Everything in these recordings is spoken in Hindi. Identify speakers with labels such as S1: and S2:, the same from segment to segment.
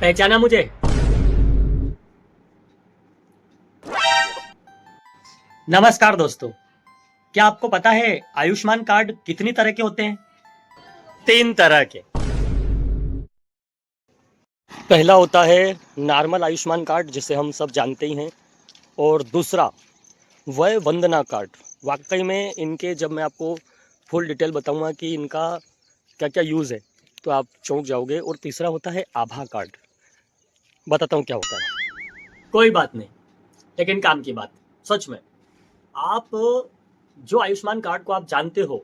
S1: पहचाना मुझे? नमस्कार दोस्तों, क्या आपको पता है आयुष्मान कार्ड कितनी तरह के होते हैं? 3 तरह के। पहला होता है नॉर्मल आयुष्मान कार्ड, जिसे हम सब जानते ही हैं, और दूसरा वय वंदना कार्ड। वाकई में इनके जब मैं आपको फुल डिटेल बताऊंगा कि इनका क्या क्या यूज़ है तो आप चौंक जाओगे। और तीसरा होता है आभा कार्ड। बताता हूँ क्या होता है। कोई बात नहीं, लेकिन काम की बात। सच में आप जो आयुष्मान कार्ड को आप जानते हो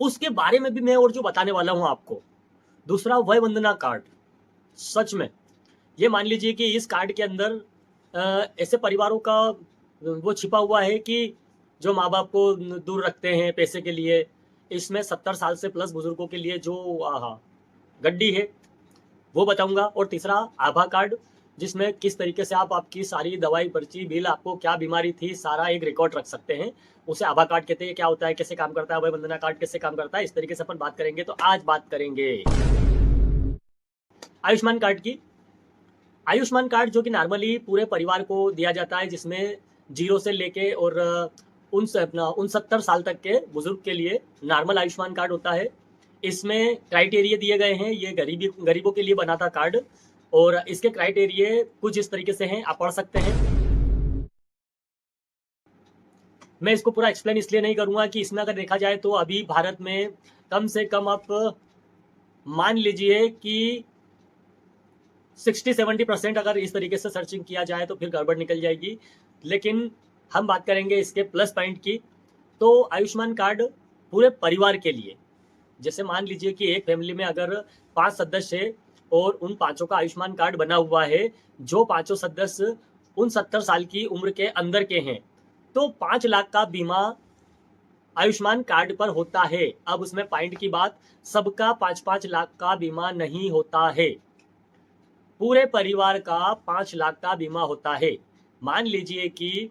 S1: उसके बारे में भी मैं और जो बताने वाला हूं आपको। दूसरा वय वंदना कार्ड। सच में ये मान लीजिए कि इस कार्ड के अंदर ऐसे परिवारों का वो छिपा हुआ है कि जो माँ बाप को दूर रखते हैं पैसे के लिए। इसमें 70 साल से प्लस बुजुर्गों के लिए जो गड्डी है वो बताऊंगा। और तीसरा आभा कार्ड, जिसमें किस तरीके से आप आपकी सारी दवाई पर्ची बिल, आपको क्या बीमारी थी, सारा एक रिकॉर्ड रख सकते हैं। उसे आभा कार्ड कहते हैं। क्या होता है, कैसे काम करता है, वय वंदना कार्ड कैसे काम करता है, इस तरीके से अपन बात करेंगे। तो आज बात करेंगे आयुष्मान कार्ड की। आयुष्मान कार्ड जो कि नॉर्मली पूरे परिवार को दिया जाता है, जिसमें 0 से लेके और 69 साल तक के बुजुर्ग के लिए नॉर्मल आयुष्मान कार्ड होता है। इसमें क्राइटेरिया दिए गए हैं। ये गरीबों के लिए बना था कार्ड, और इसके क्राइटेरिया कुछ इस तरीके से हैं, आप पढ़ सकते हैं। मैं इसको पूरा एक्सप्लेन इसलिए नहीं करूंगा कि इसमें अगर देखा जाए तो अभी भारत में कम से कम आप मान लीजिए कि 60-70% अगर इस तरीके से सर्चिंग किया जाए तो फिर गड़बड़ निकल जाएगी। लेकिन हम बात करेंगे इसके प्लस पॉइंट की। तो आयुष्मान कार्ड पूरे परिवार के लिए, जैसे मान लीजिए कि एक फैमिली में अगर 5 सदस्य है और उन पांचों का आयुष्मान कार्ड बना हुआ है, जो पांचों सदस्य 69 साल की उम्र के अंदर के हैं, तो 5 लाख का बीमा आयुष्मान कार्ड पर होता है। अब उसमें पॉइंट की बात, सबका 5-5 लाख का बीमा नहीं होता है, पूरे परिवार का 5 लाख का बीमा होता है। मान लीजिए कि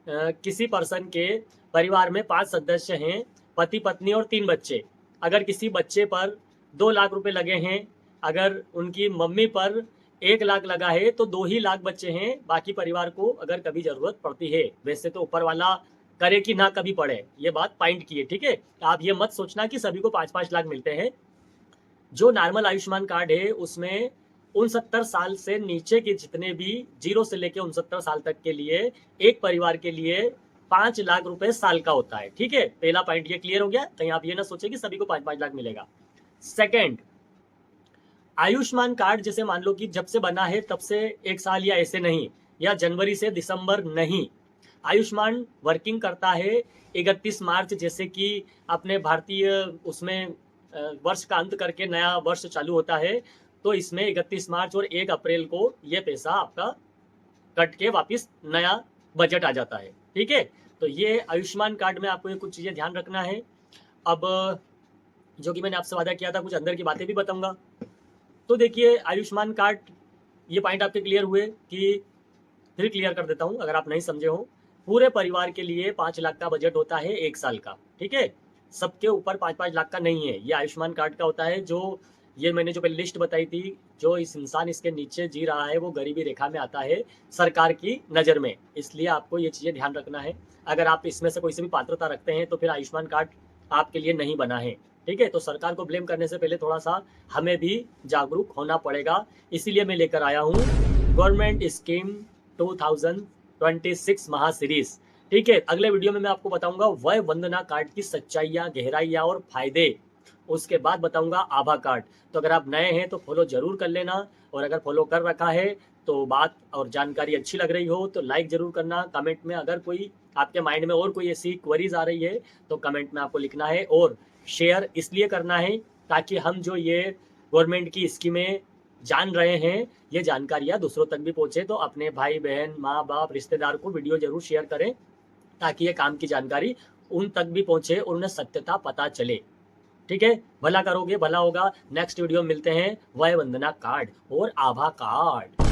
S1: किसी पर्सन के परिवार में 5 सदस्य हैं, पति पत्नी और 3 बच्चे। अगर किसी बच्चे पर 2 लाख रुपए लगे हैं, अगर उनकी मम्मी पर 1 लाख लगा है, तो 2 ही लाख बच्चे हैं। बाकी परिवार को अगर कभी जरूरत पड़ती है, वैसे तो ऊपर वाला करे कि ना कभी पड़े, ये बात पॉइंट की है, ठीक है। आप ये मत सोचना कि सभी को 5-5 लाख मिलते हैं। जो नॉर्मल आयुष्मान कार्ड है उसमें 69 साल से नीचे के जितने भी 0 से लेके 69 साल तक के लिए एक परिवार के लिए 5 लाख रुपए साल का होता है, ठीक है। पहला पॉइंट ये क्लियर हो गया। कहीं आप ये ना सोचे कि सभी को 5-5 लाख मिलेगा। सेकंड, आयुष्मान कार्ड जैसे मान लो कि जब से बना है तब से 1 साल या ऐसे नहीं, या जनवरी से दिसंबर नहीं। आयुष्मान वर्किंग करता है 31 मार्च, जैसे कि अपने भारतीय उसमें वर्ष का अंत करके नया वर्ष चालू होता है, तो इसमें 31 मार्च और 1 अप्रैल को ये पैसा आपका कट के वापस नया बजट आ जाता है, ठीक है। तो ये आयुष्मान कार्ड में आपको ये कुछ चीजें ध्यान रखना है। अब जो कि मैंने आपसे वादा किया था, कुछ अंदर की बातें भी बताऊंगा। तो देखिए आयुष्मान कार्ड, ये पॉइंट आपके क्लियर हुए कि फिर क्लियर कर देता हूं अगर आप नहीं समझे हो। पूरे परिवार के लिए 5 लाख का बजट होता है 1 साल का, ठीक है। सबके ऊपर 5-5 लाख का नहीं है। ये आयुष्मान कार्ड का होता है। जो ये मैंने जो पहले लिस्ट बताई थी, जो इस इंसान इसके नीचे जी रहा है वो गरीबी रेखा में आता है सरकार की नज़र में, इसलिए आपको ये चीज़ें ध्यान रखना है। अगर आप इसमें से कोई से भी पात्रता रखते हैं तो फिर आयुष्मान कार्ड आपके लिए नहीं बना है, ठीक है। तो सरकार को ब्लेम करने से पहले थोड़ा सा हमें भी जागरूक होना पड़ेगा। इसीलिए मैं लेकर आया हूँ गवर्नमेंट स्कीम 2026 महा सीरीज, ठीक है। अगले वीडियो में मैं आपको बताऊंगा वय वंदना कार्ड की सच्चाइयाँ, गहराइयाँ और फायदे। उसके बाद बताऊंगा आभा कार्ड। तो अगर आप नए हैं तो फॉलो जरूर कर लेना, और अगर फॉलो कर रखा है तो बात और जानकारी अच्छी लग रही हो तो लाइक जरूर करना। कमेंट में अगर कोई आपके माइंड में और कोई ऐसी क्वेरीज आ रही है तो कमेंट में आपको लिखना है, और शेयर इसलिए करना है ताकि हम जो ये गवर्नमेंट की स्कीमें जान रहे हैं, ये जानकारियाँ दूसरों तक भी पहुँचे। तो अपने भाई बहन, माँ बाप, रिश्तेदार को वीडियो जरूर शेयर करें ताकि ये काम की जानकारी उन तक भी पहुँचे और उन्हें सत्यता पता चले, ठीक है। भला करोगे भला होगा। नेक्स्ट वीडियो में मिलते हैं वय वंदना कार्ड और आभा कार्ड।